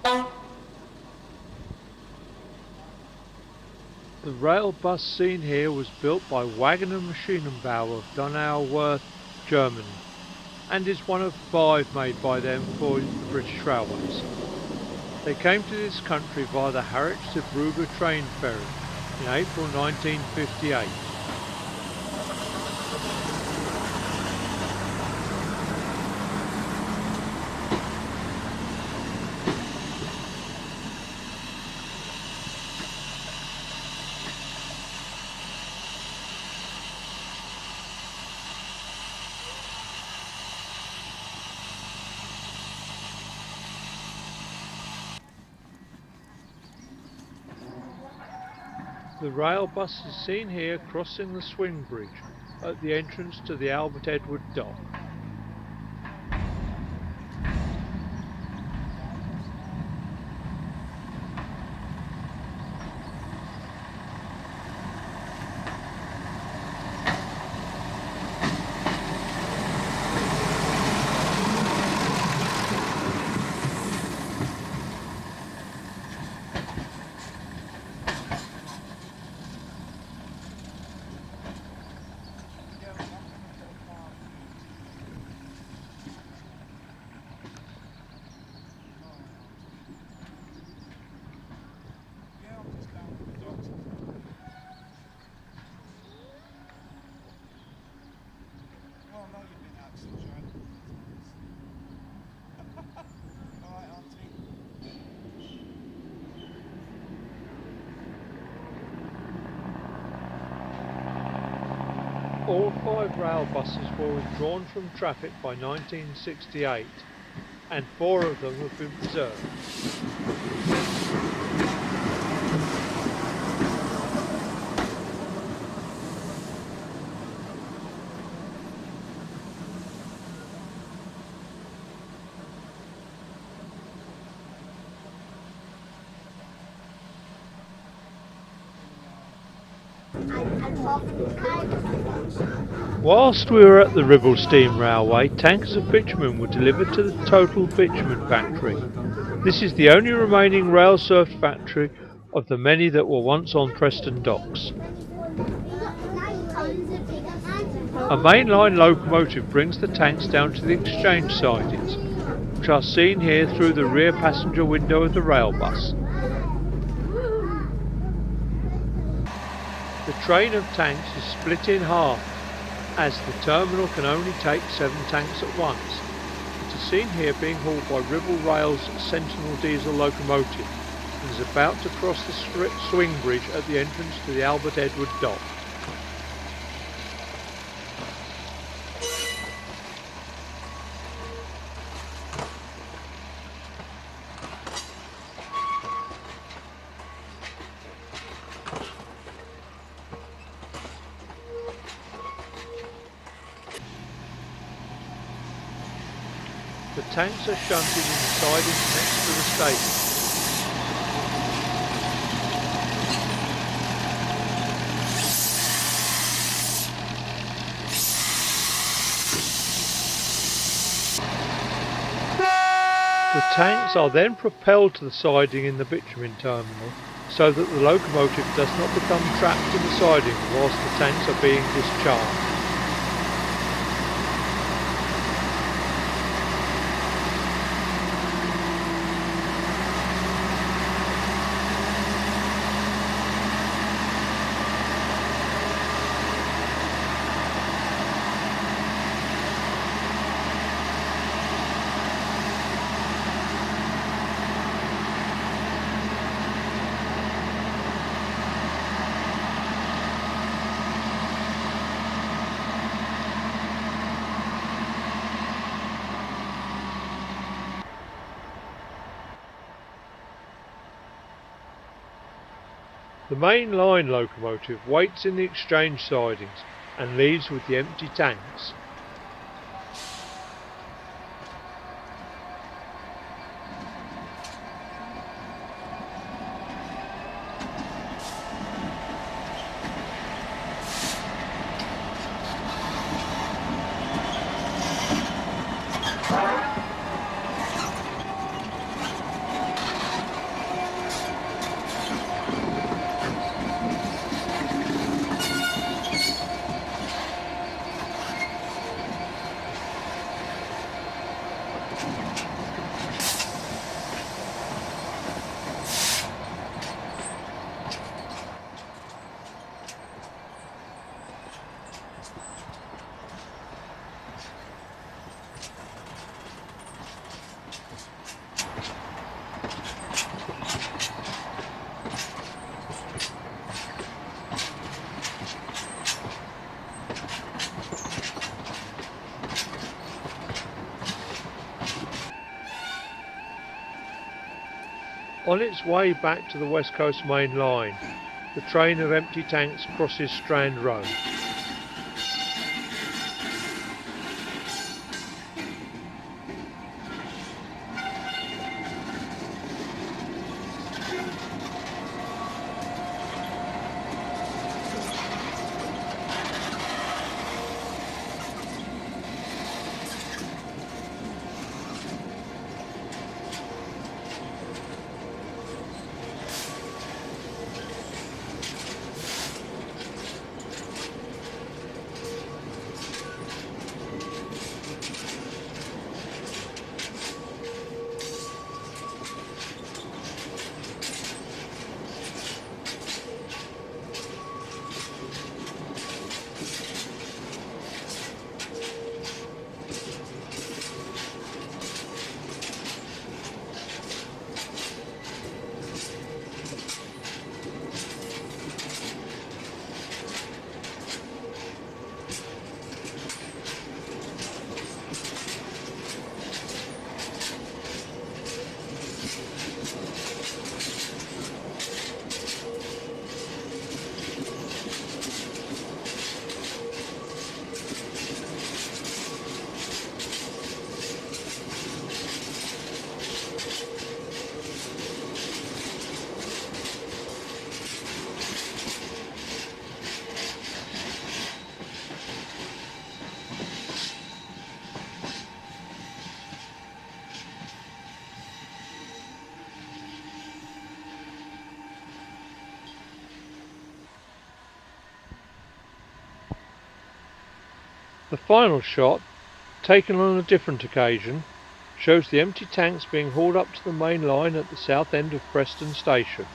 The Railbus seen here was built by Wagener Maschinenbau of Donauwörth, Germany, and is one of 5 made by them for the British Railways. They came to this country via the Harwich to Brugge train ferry in April 1958. The rail bus is seen here crossing the swing bridge at the entrance to the Albert Edward dock. All 5 rail buses were withdrawn from traffic by 1968, and 4 of them have been preserved. Whilst we were at the Ribble Steam Railway, tankers of bitumen were delivered to the Total Bitumen Factory. This is the only remaining rail-served factory of the many that were once on Preston docks. A mainline locomotive brings the tanks down to the exchange sidings, which are seen here through the rear passenger window of the rail bus. The train of tanks is split in half, as the terminal can only take 7 tanks at once. It is seen here being hauled by Ribble Rail's Sentinel diesel locomotive and is about to cross the swing bridge at the entrance to the Albert Edward dock. The tanks are shunted in the sidings next to the station. The tanks are then propelled to the siding in the bitumen terminal so that the locomotive does not become trapped in the siding whilst the tanks are being discharged. The main line locomotive waits in the exchange sidings and leaves with the empty tanks. On its way back to the West Coast Main Line, the train of empty tanks crosses Strand Road. The final shot, taken on a different occasion, shows the empty tanks being hauled up to the main line at the south end of Preston Station.